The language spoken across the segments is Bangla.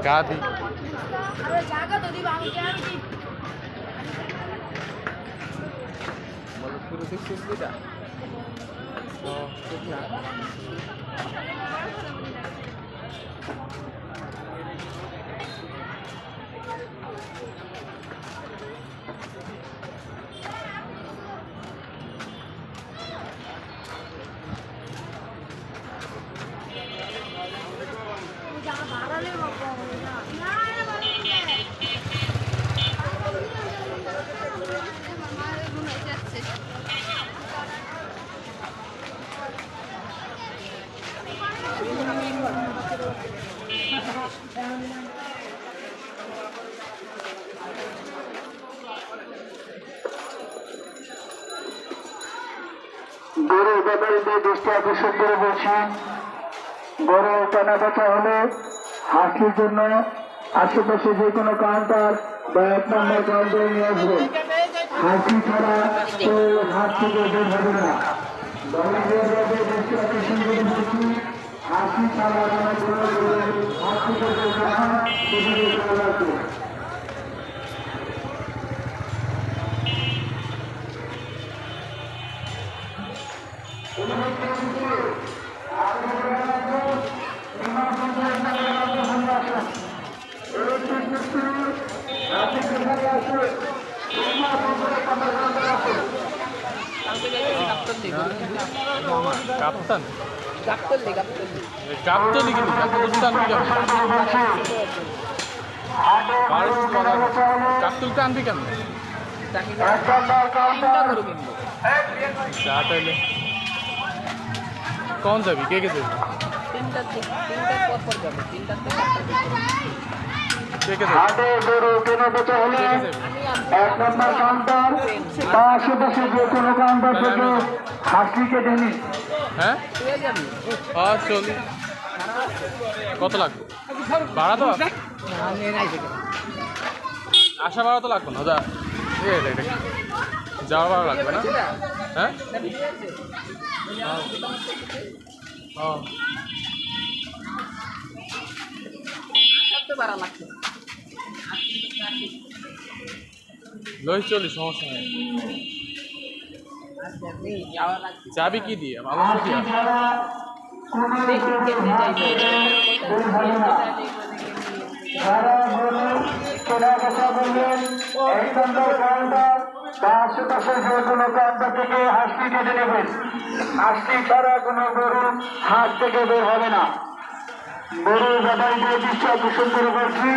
गादी अरे जागा तो दी बांग क्या दी बोलो पूरा देख के बेटा तो क्या বড় ব্যাপারীদের দৃষ্টি আকর্ষণ করে বলছি, বড় টানা ব্যথা হলে হাসির জন্য আশেপাশে যে কোনো কাউন্টার বা 1 নম্বর কাউন্টারে নিয়ে আসবেন। হাসি ছাড়া তো হাত থেকে বের হবে না। বড়দের দৃষ্টি আকর্ষণ করে বলছি, হাসি ছাড়া হাত থেকে বের হবে না, সেদিকে খেয়াল রাখবেন। কাপ্তান গাপ্তলি গাপ্তলি কিন্তু গাপ্তলটা আনবি কেন গাপ্তলটা আনবি কেন যা তাইলে কখন যাবি কে কে যাবি কে কে যাবি হাটে গরু কেনা বেচা হলে 1 নম্বর কাউন্টার বা আশেপাশে যে কোনো কাউন্টার থেকে হাসি কেটে নিন। হ্যাঁ চলি কত লাগবে ভাড়া তো আসা ভাড়া তো লাগবে না যাওয়া ভাড়া লাগবে না হ্যাঁ লই চলি সমস্যা নেই যাবি কি দিয়ে ভালো দিয়ে আশেপাশে যে কোনো কাউন্টার থেকে হাসি কেটে নেবেন। হাসি ছাড়া কোনো গরু হাট থেকে বের হবে না। গরু ব্যাপারীদের দৃষ্টি আকর্ষণ করে বলছি,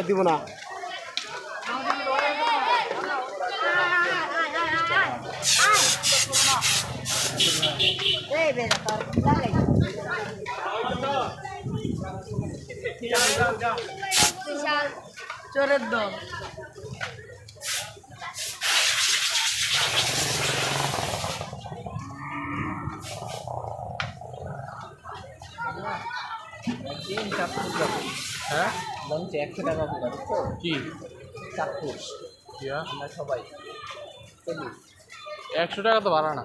দিব না চোরের দল হ্যাঁ লঞ্চে 100 টাকা করে বুঝছো কি চাঁদপুর আমরা সবাই 100 টাকা তো ভাড়া না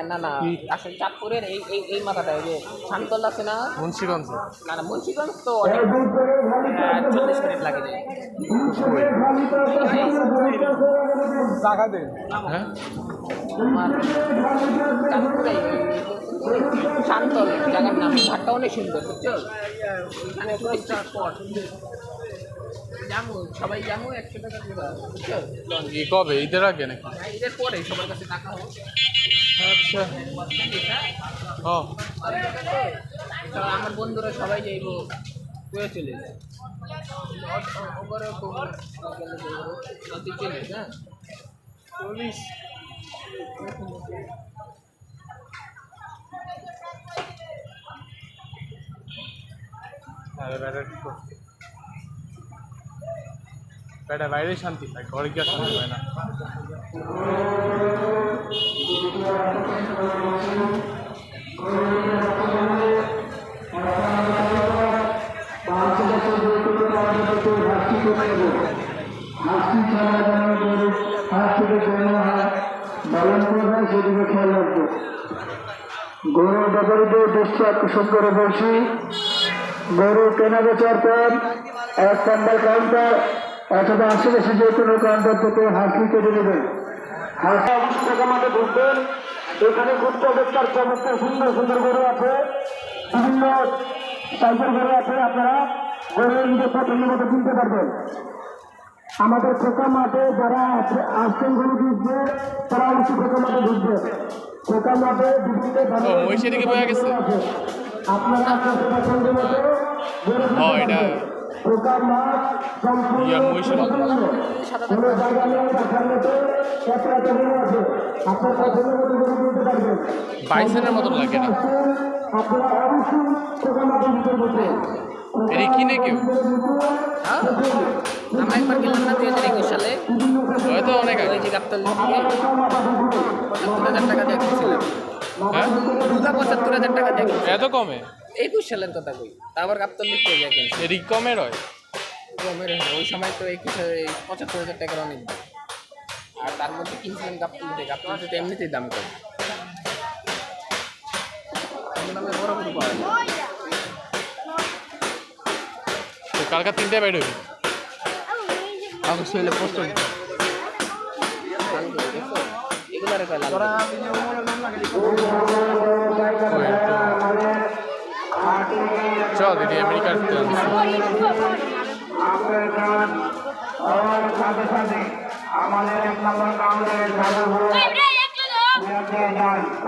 না না আসলে চাঁদপুরের এই এই এই মাথাটা এই যে শান্তল আছে না মুন্সিগঞ্জ না না মুন্সিগঞ্জ তো অনেক 40 মিনিট লাগে যায় টাকা দে হ্যাঁ আমার চাঁদপুরে শান্তল জায়গার নাম ঘাটটা অনেক সুন্দর বুঝছো ওইখানে টুরিস্ট স্পট যাবো সবাই যাবো 100 টাকা করে বুঝছো কি কবে ঈদের আগে নাকি ঈদের পরে সবার কাছে টাকা হোক আচ্ছা আমার বন্ধুরা সবাই যাইব করে চলে যায় চলে হ্যাঁ পুলিশ আরে ব্যাটার বেটা বাইরে শান্তি পায়, ঘরে কি আর শান্তি পায় না? গরু ব্যাপারীদের দৃষ্টি আকর্ষণ করে বলছি, গরু কেনা বেচার পর 1 নম্বর কাউন্টার অথবা আশেপাশে যে কোনো কাউন্টার থেকে হাসি কেটে দেবেন। হাসি অবশ্য টাকা মাঠে ঢুকবেন। এখানে ঘুরতে অপেক্ষার চমৎকার সুন্দর সুন্দর গরু আছে, বিভিন্ন সাইজের গরু আছে। আপনারা গরু নিজের পছন্দের মতো কিনতে পারবেন। আমাদের খোকা মাঠে যারা আসছেন গরু কিনতে, তারা অবশ্যই খোকা মাঠে ঢুকবে। খোকা মাঠে বিভিন্ন মহিষের দিকে বয়ে গেছে। আপনারা পছন্দের মতো এটা খোকা মাঠ সম্পূর্ণ মহিষের কোনো জায়গা নেই, দেখার মতো একটা গরু আছে। আপনার পছন্দের মতো গরু কিনতে পারবেন। বাইসেনের মতন লাগে না। আপনারা অবশ্যই খোকা মাঠের ভিতরে বসে এটি কিনে কেউ হ্যাঁ আমরা একবার গেলাম না 2021 সালে, হয়তো অনেক আগে। ওই যে গাবতলী থেকে 75,000 টাকা দিয়ে কিনছিলাম। হ্যাঁ, দুটা 75,000 টাকা দিয়ে কিনছিলাম। এত কমে? 21 সালের কথা কই, তারপর গাবতলী থেকে কিনছি। এটি কমের হয়? কমের হয়, ওই সময় তো 75,000 টাকার অনেক দাম। আর তার মধ্যে কিনছিলাম গাবতলী থেকে, গাবতলীতে তো এমনিতেই দাম কম। দামে বড় গরু পাওয়া যায়। তো কালকা 3টায় বাইরে হইবে। অবশ্যই হলে পোস্ট হবে। এগুলারে কয় লাল। চল এটি আমেরিকার আমাদের 1 নম্বর কাউন্টারে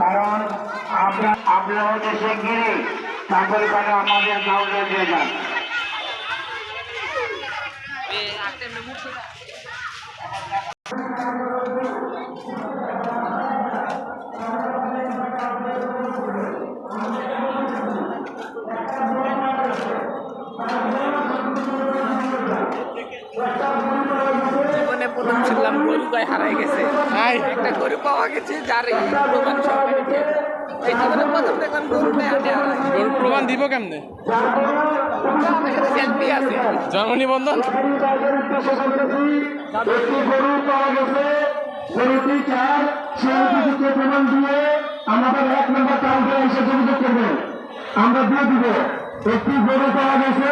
কারণ আপনারা হচ্ছে শিগগিরই তারপরে আমাদের কাউন্টারে দিয়ে যান। জীবনে প্রথম ছিলাম গরু গায়ে হারাই গেছে। একটা গরু পাওয়া গেছে যার এই প্রমাণ সহকারে এই জীবনে প্রথম দেখলাম গরু গায়ে হাটে হারাই। গরুর প্রমাণ দিব কেমনে? আমার সাথে সেলফি আছে। জন্ম নিবন্ধন। একটি গরু পাওয়া গেছে, গরুটি চার সেই উপযুক্ত প্রমাণ দিয়ে আমাদের 1 নম্বর কাউন্টারে এসে যোগাযোগ করবেন, আমরা দিয়ে দিব। একটি গরু পাওয়া গেছে,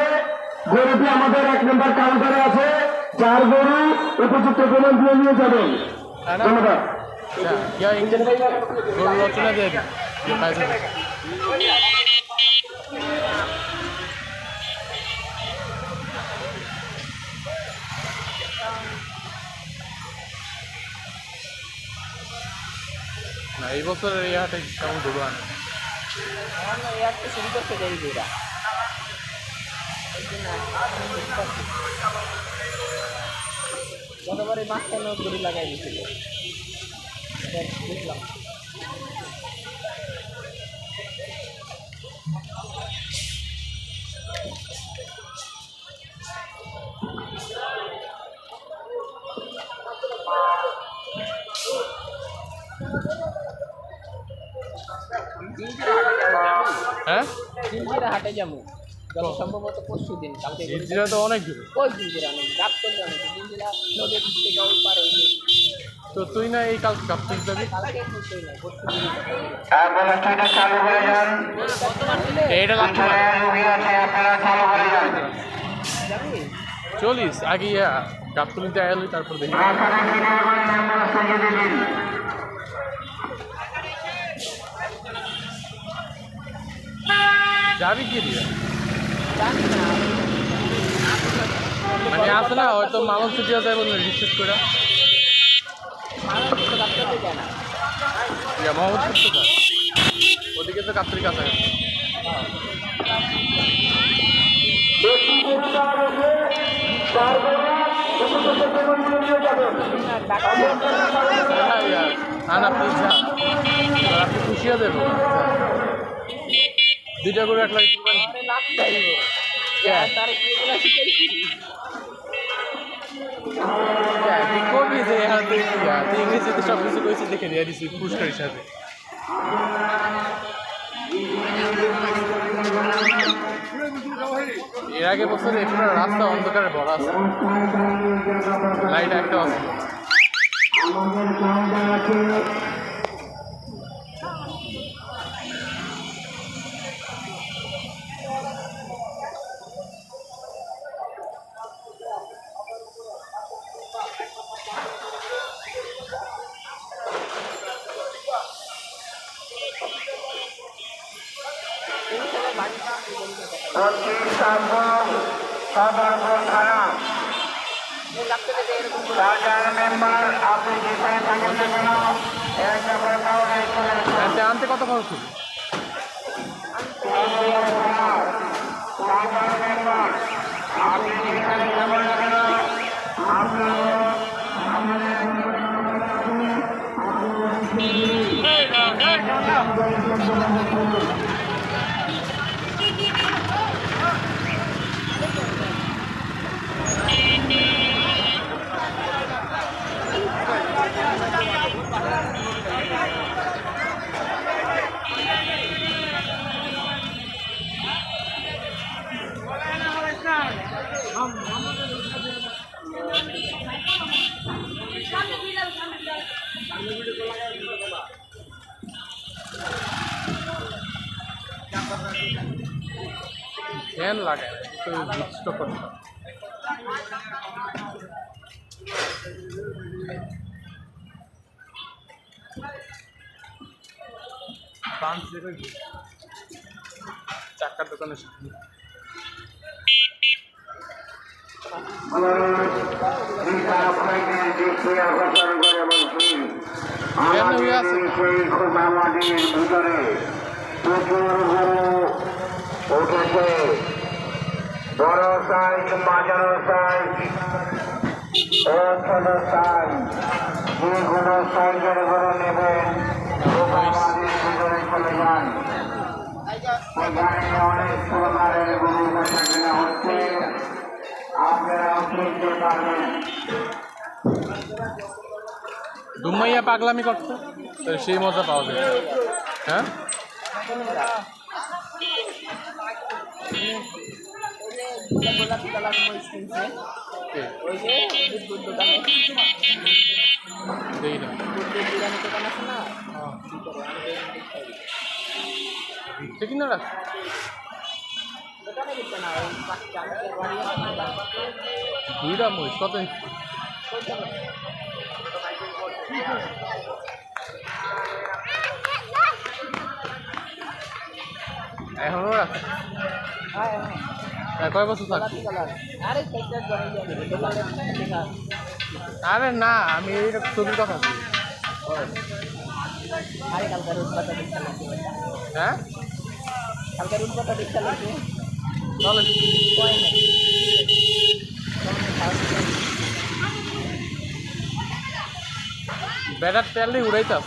গরুটি আমাদের 1 নম্বর কাউন্টারে আছে, 4 গরু উপযুক্ত প্রমাণ দিয়ে নিয়ে যাবেন। ধন্যবাদ। গরু রচনা দিয়ে দিন। না, এই বছরের এই হাটে কেমন গরু আনে? শুরু করতে দেরি করে গতবারে মাঝখানে গরু লাগাই দিয়েছিল বুঝলাম। হ্যাঁ, জিঞ্জিরা হাটে যাবো যত সম্ভবত পরশু দিন। কালকে জিঞ্জিরা তো অনেক দূরে। ওই জিঞ্জিরা অনেক গাপ করলে অনেক জিঞ্জিরা নদীর থেকে ওই পারে তো তুই না এই কালকে কাপ তুলতে যাবি? কালকে কিছুই নাই, পরশু দিন চালু হয়ে যান। এইটা লাগবে না। আপনারা চালু হয়ে যান। যাবি। চলিস আগে কাপ তুলিতে আয়ালি, তারপর দেখি। যাবি কি দিয়ে? জানি না মানে আসে না, হয়তো মালন ছুটিয়া যায় বলে রিসেট করে মানুষ তো গাপ করতে যায় না। মোহাম্মদ করতে যায়। ওদিকে তো কাপড়ি কাছে আপনি আপনি খুশিয়া দেবো। 2টা করে 1 লাখ দিবেন। লাভ চাইব তার কি এগুলা শিখাইছি। তুই কবি যে তুই ইংরেজিতে সব কিছু কইছি দেখে দিয়ে দিছি পুরস্কার হিসাবে। এর আগে বছরে পুরো রাস্তা অন্ধকারে ভরা আছে, লাইট একটা আছে। আমাদের জায়গা আছে মেম্বার আপনি যেখানে থাকেন না কেন আনতে কত খরচ হবে? আপনি যেখানে যাবেন না কেন ফ্যান লাগায় একটু বুঝতে করতে। চাক্কার দোকানে মাটির ভিতরে প্রচুর গরু উঠেছে, বড় সাইজ, মাঝারো সাইজ ও ছোট সাইজ, যে কোনো সাইজের গরু নেবেন মাটির ভিতরে চলে যান। এখানে অনেক প্রকারের গরু বেচা কেনা হচ্ছে, আপনারাও কিনতে পারবেন। ডুমাইয়া পাগলামি করতো তো সেই মজা পাওয়া যায়। হ্যাঁ দেখি না ঠিক না রাখ দুইটা মহিষ কত এখনো রাখে? কয় বছর থাকবে? আরে না, আমি এই ছবির কথা বলি। হ্যাঁ তাহলে ব্যাটার তেলই উড়াইতাম,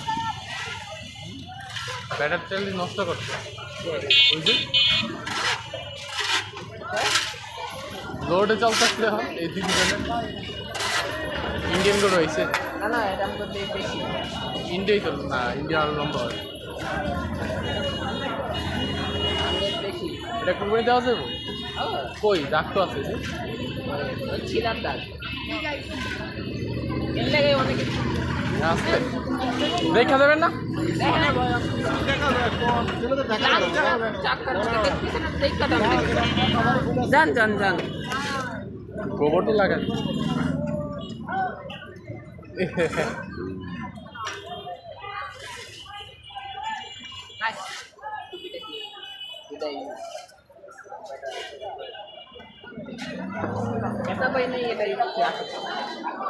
ব্যাটার তেলই নষ্ট করতে বুঝলি। লোডে চলতে হয় এই দিন ইন্ডিয়ান গরু হয়েছে ইন্ডিয়াই চল না, ইন্ডিয়া আরো লম্বা হয়। এটা কুরবানি দেওয়া যাবো কই দাগ তো আছে যে আসতে দেখা দেবেন না? যান যান যান গোবর তো লাগান।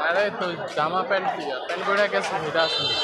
আরে তো জামা প্যান্ট প্যান্ট করে গেছে এটা আসলে